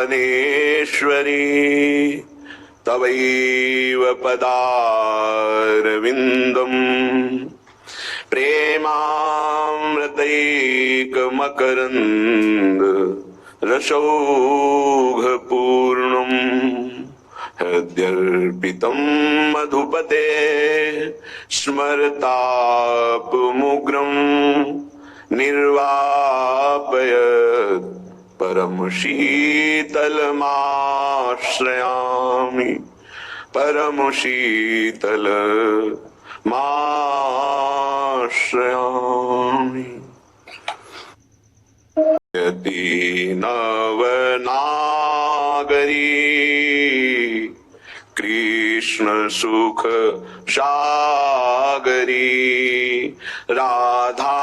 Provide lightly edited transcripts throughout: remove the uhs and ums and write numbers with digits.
वृंदावनेश्वरी तवैव पदारविन्दम् प्रेमामृतैकमकरन्द रसौघपूर्णम् हृद्यर्पितं मधुपते स्मरतापमुग्रं निर्वापयत् परम शीतलमाश्रयामि परम शीतलमाश्रयामि। यति नवनागरी कृष्ण सुख सागरी राधा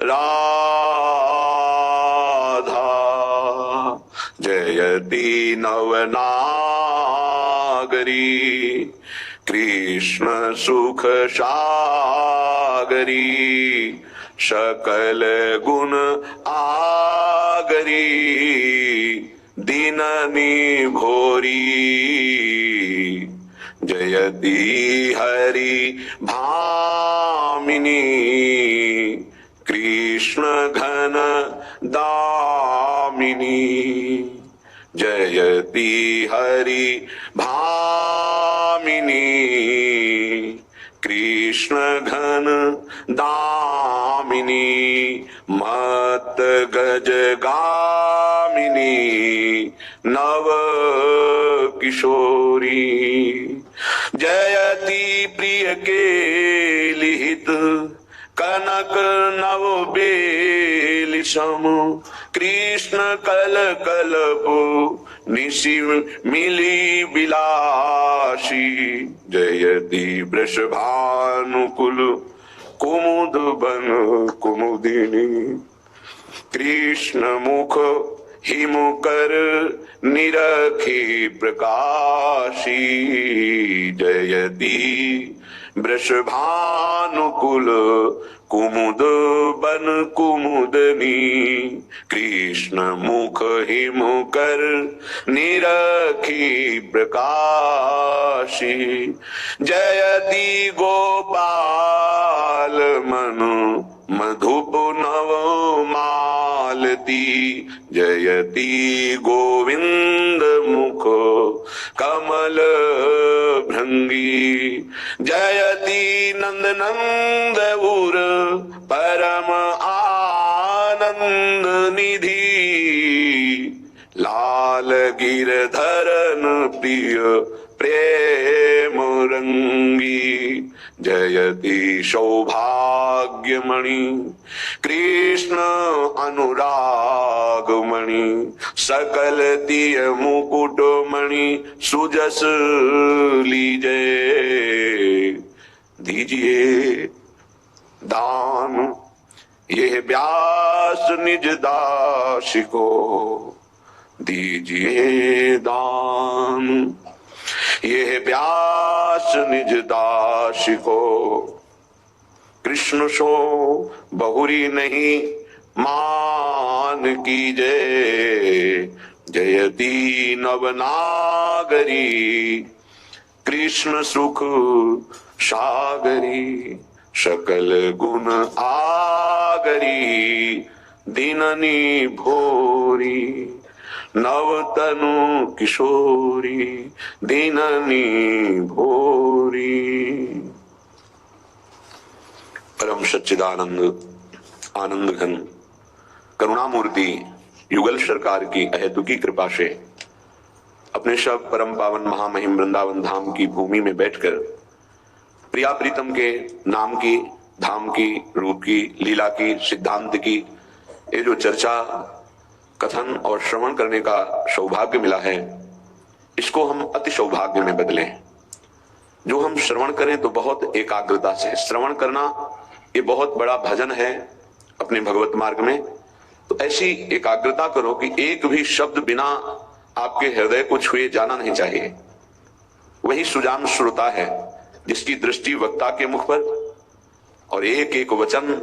राधा जयति नवनागरी कृष्ण सुख सागरी सकल गुण आगरी दीननी भोरी जयति हरि भामिनी कृष्ण घन दामिनी जयति हरि भामिनी कृष्ण घन दामिनी मत गज गामिनी नव किशोरी जयति प्रिय के लिहित कनक नव बेली सम कृष्ण कल कलपो निशि मिली बिलासी जयति वृषभानुकुल कुमुद बन कुमुदिनी कृष्ण मुख हिमुकर निरखी प्रकाशी जयति वृषभानुकुल कुमुद बन कुमुदनी कृष्ण मुख हिमुकर निरखी प्रकाशी जयति गोपाल मनु मधुप नव मालती जयति गोविंद मुख कमल भृंगी जयति नंद नंद उर परम आनंद निधि लाल गिरधरन प्रिय प्रेम रंगी जयति सौभाग्यमणि कृष्ण अनुरागमणि सकल तिय मुकुटमणि सुजस लीजे दीजिए दान ये व्यास निज दास को दीजिए दान ये व्यास निज दास को कृष्ण सो बहुरी नहीं मान कीजे जयति नवनागरी कृष्ण सुख सागरी सकल गुण आगरी दीननी भोरी नवतनु किशोरी दीननी भोरी। परम सच्चिदानंद आनंद घन करुणामूर्ति युगल सरकार की अहेतुकी कृपा से अपने सब परम पावन महामहिम वृंदावन धाम की भूमि में बैठकर प्रिया प्रीतम के नाम की धाम की रूप की लीला की सिद्धांत की ये जो चर्चा कथन और श्रवण करने का सौभाग्य मिला है इसको हम अति सौभाग्य में बदलें। जो हम श्रवण करें तो बहुत एकाग्रता से श्रवण करना ये बहुत बड़ा भजन है अपने भगवत मार्ग में। तो ऐसी एकाग्रता करो कि एक भी शब्द बिना आपके हृदय को छुए जाना नहीं चाहिए। वही सुजान श्रोता है जिसकी दृष्टि वक्ता के मुख पर और एक एक वचन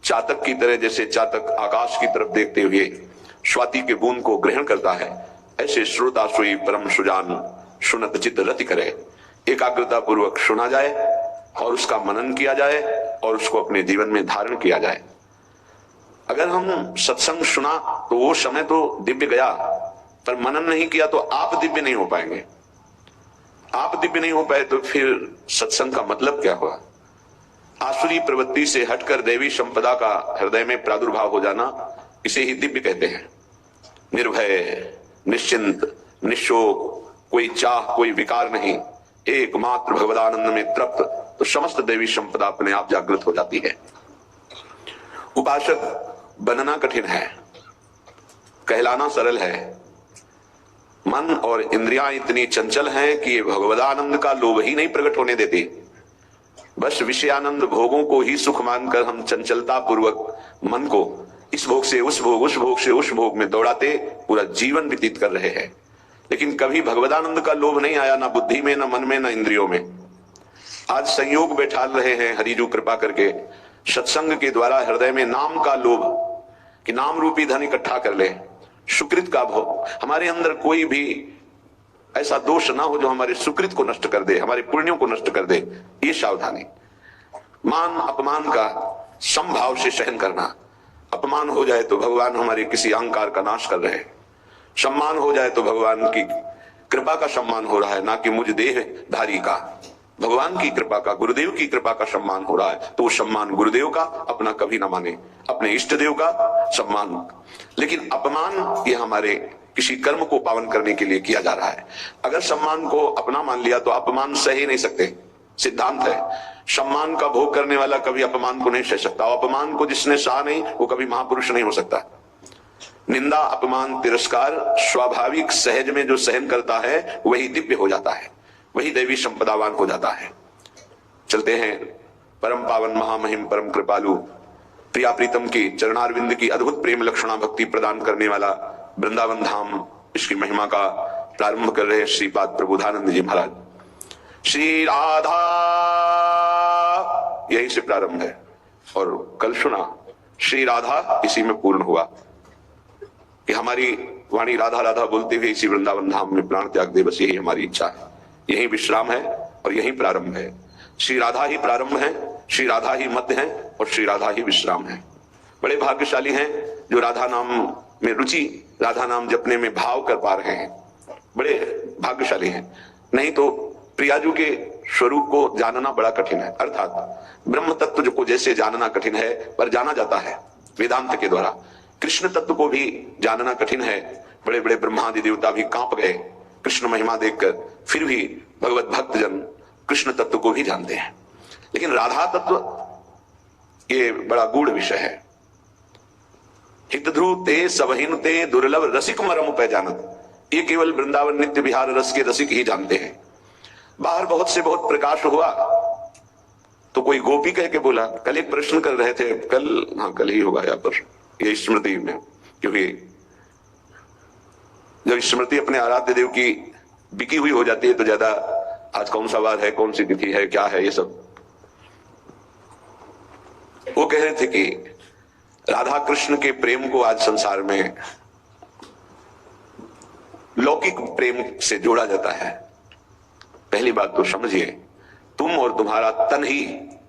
चातक की तरह, जैसे चातक आकाश की तरफ देखते हुए स्वाति के बूंद को ग्रहण करता है, ऐसे श्रोता सोई परम सुजान सुनत चित्त रति करे। एकाग्रता पूर्वक सुना जाए और उसका मनन किया जाए और उसको अपने जीवन में धारण किया जाए। अगर हम सत्संग सुना तो वो समय तो दिव्य गया, पर मनन नहीं किया तो आप दिव्य नहीं हो पाएंगे। आप दिव्य नहीं हो पाए तो फिर सत्संग का मतलब क्या हुआ? आसुरी प्रवृत्ति से हटकर दैवी संपदा का हृदय में प्रादुर्भाव हो जाना, इसे ही दिव्य कहते हैं। निर्भय, निश्चिंत, निशोक, कोई चाह, कोई विकार नहीं, एकमात्र भगवदानंद में तृप्त, तो समस्त दैवी संपदा अपने आप जागृत हो जाती है। उपासक बनना कठिन है, कहलाना सरल है। मन और इंद्रियां इतनी चंचल हैं कि भगवदानंद का लोभ ही नहीं प्रकट होने देती। बस विषयानंद भोगों को ही सुख मानकर हम चंचलता पूर्वक मन को इस भोग से उस भोग, उस भोग से उस भोग में दौड़ाते पूरा जीवन व्यतीत कर रहे हैं। लेकिन कभी भगवदानंद का लोभ नहीं आया, ना बुद्धि में, ना मन में, ना इंद्रियों में। आज संयोग बैठा रहे हैं हरिजू कृपा करके, सत्संग के द्वारा हृदय में नाम का लोभ, कि नाम रूपी धन इकट्ठा कर ले, सुकृत का भोग। हमारे अंदर कोई भी ऐसा दोष ना हो जो हमारे सुकृत को नष्ट कर दे, हमारे पुण्यों को नष्ट कर दे, ये सावधानी। मान अपमान का समभाव से सहन करना। अपमान हो जाए तो भगवान हमारे किसी अहंकार का नाश कर रहे हैं, सम्मान हो जाए तो भगवान की कृपा का सम्मान हो रहा है, ना कि मुझ देहधारी का। भगवान की कृपा का, गुरुदेव की कृपा का सम्मान हो रहा है, तो वो सम्मान गुरुदेव का अपना कभी ना माने, अपने इष्ट देव का सम्मान। लेकिन अपमान ये हमारे किसी कर्म को पावन करने के लिए किया जा रहा है। अगर सम्मान को अपना मान लिया तो अपमान सह ही नहीं सकते, सिद्धांत है। सम्मान का भोग करने वाला कभी अपमान को नहीं सह सकता, और अपमान को जिसने सहा नहीं वो कभी महापुरुष नहीं हो सकता। निंदा, अपमान, तिरस्कार स्वाभाविक सहज में जो सहन करता है वही दिव्य हो जाता है, वही दैवी संपदावान हो जाता है। चलते हैं परम पावन महामहिम परम कृपालु प्रिया प्रीतम की चरणारविंद की अद्भुत प्रेम लक्षणा भक्ति प्रदान करने वाला वृंदावन धाम, इसकी महिमा का प्रारंभ कर रहे श्रीपाद प्रबोधानंद जी महाराज। श्री राधा, यही से प्रारंभ है और कल सुना श्री राधा इसी में पूर्ण हुआ कि हमारी वाणी राधा राधा बोलते हुए इसी वृंदावन धाम में प्राण त्याग दे। बस यही हमारी इच्छा है, यही विश्राम है और यही प्रारंभ है। श्री राधा ही प्रारंभ है, श्री राधा ही मध्य है और श्री राधा ही विश्राम है। बड़े भाग्यशाली हैं जो राधा नाम में रुचि, राधा नाम जपने में भाव कर पा रहे हैं, बड़े भाग्यशाली हैं। नहीं तो प्रियाजू के स्वरूप को जानना बड़ा कठिन है। अर्थात ब्रह्म तत्व को जैसे जानना कठिन है, पर जाना जाता है वेदांत के द्वारा। कृष्ण तत्व को भी जानना कठिन है, बड़े बड़े ब्रह्मादि देवता भी कांप गए कृष्ण महिमा देखकर, फिर भी भगवत भक्त जन कृष्ण तत्व को भी जानते हैं। लेकिन राधा तत्व ये बड़ा गूढ़ विषय है। हितध्रुव ते सबहिन ते दुर्लभ रसिक मरम पहचानत, ये केवल वृंदावन नित्य विहार रस के रसिक ही जानते हैं। बाहर बहुत से बहुत प्रकाश हुआ तो कोई गोपी कह के बोला, कल एक प्रश्न कर रहे थे, कल ही होगा यहाँ पर ये स्मृति में, क्योंकि जब स्मृति अपने आराध्य देव की बिकी हुई हो जाती है तो ज्यादा आज कौन सा वार है, कौन सी तिथि है, क्या है, ये सब। वो कह रहे थे कि राधा कृष्ण के प्रेम को आज संसार में लौकिक प्रेम से जोड़ा जाता है। पहली बात तो समझिए, तुम और तुम्हारा तन ही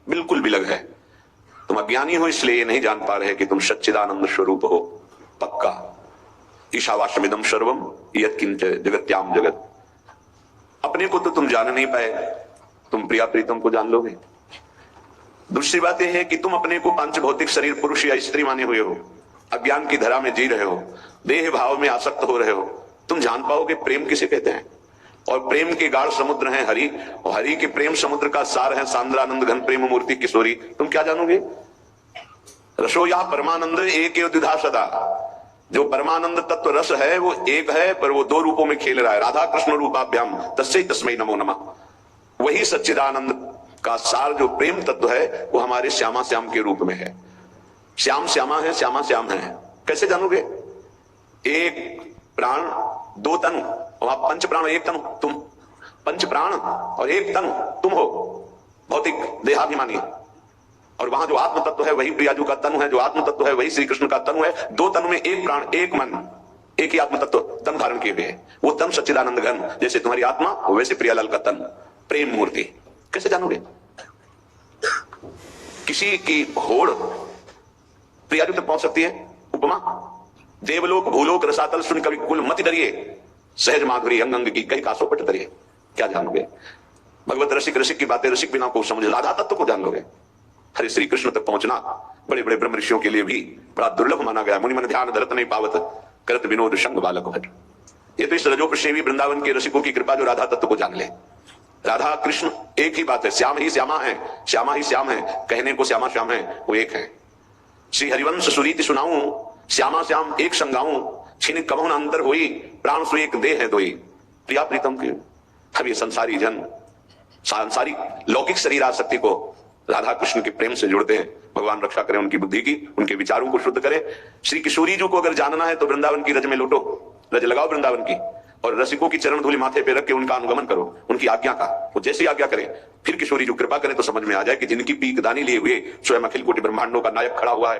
बिल्कुल बिलग है। तुम अज्ञानी हो इसलिए ये नहीं जान पा रहे कि तुम सच्चिदानंद स्वरूप हो, पक्का। ईशावास्यमिदं सर्वम यत्किंच जगत्याम जगत। अपने को तो तुम जान नहीं पाए, तुम प्रिया प्रीतम को जान लोगे। दूसरी बात यह है कि तुम अपने को पांच भौतिक शरीर पुरुष या स्त्री माने हुए हो, अज्ञान की धरा में जी रहे हो, देह भाव में आसक्त हो रहे हो। तुम जान पाओगे प्रेम किसे कहते हैं, और प्रेम के गाढ़ समुद्र हैं हरि, और हरि के प्रेम समुद्र का सार है सांद्रानंद घन प्रेम मूर्ति किशोरी। तुम क्या जानोगे? रसो या परमानंद एक द्विधा सदा। जो परमानंद तत्व रस है वो एक है, पर वो दो रूपों में खेल रहा है। राधा कृष्ण रूपाभ्याम तस्मै तस्मै नमो नमः। वही सच्चिदानंद का सार जो प्रेम तत्व है वो हमारे श्यामा श्याम के रूप में है। श्याम श्यामा है, श्यामा श्याम है। कैसे जानोगे? एक प्राण दो तन, वहां पंच प्राण एक तन तुम, पंच प्राण और एक तन तुम हो। भौतिक देहाभिमानी है, और वहां जो आत्म तत्व है वही प्रियाजू का तनु है, जो आत्म तत्व है वही श्री कृष्ण का तनु है। दो तनु में एक प्राण, एक मन, एक ही आत्म तत्व तन धारण किए हुए है। वो तन सच्चिदानंद घन, जैसे तुम्हारी आत्मा वैसे प्रियालाल का तन, प्रेम मूर्ति। कैसे जानोगे? किसी की होड़ प्रियाजू तक पहुंच सकती है। उपमा, देवलोक भूलोक रसातल सुन कवि कुल मति डरिए, सहज माधुरी अंग अंग की कई कासों पट डरिए। क्या जान लोगे? भगवत रसिक रसिक की बातें रसिक बिना को समझ, राधा तत्व को जान लोगे। हरे श्री कृष्ण तक पहुंचना बड़े बड़े ब्रह्म ऋषियों के लिए भी बड़ा दुर्लभ माना गया। मुनि मन ध्यान धरत नहीं पावत, करत विनोद संग बालक भट। ये तो इस रजोपसेवी वृंदावन के रसिकों की कृपा जो राधा तत्व को जान ले। राधा कृष्ण एक ही बात है, श्याम ही श्यामा है, श्यामा ही श्याम है, कहने को श्यामा श्याम है, वो एक है। श्री हरिवंश सुरीति सुनाऊं, श्यामा श्याम एक संगाऊं, छिन कमोन अंतर हुई, प्राण सु एक देह है दोई। प्रिया प्रीतम की अब ये संसारी जन सांसारिक लौकिक शरीर आसक्ति को राधा कृष्ण के प्रेम से जुड़ते हैं। भगवान रक्षा करें उनकी बुद्धि की, उनके विचारों को शुद्ध करें। श्री किशोरी जी को अगर जानना है तो वृंदावन की रज में लौटो, रज लगाओ वृंदावन की, और रसिकों की चरण धूलि माथे पे रख के उनका अनुगमन करो, उनकी आज्ञा का। वो जैसी आज्ञा करें, फिर किशोरी जो कृपा करें तो समझ में आ जाए कि जिनकी पीक दानी लिए हुए स्वयं अखिल कोटि ब्रह्मांडों का नायक खड़ा हुआ है।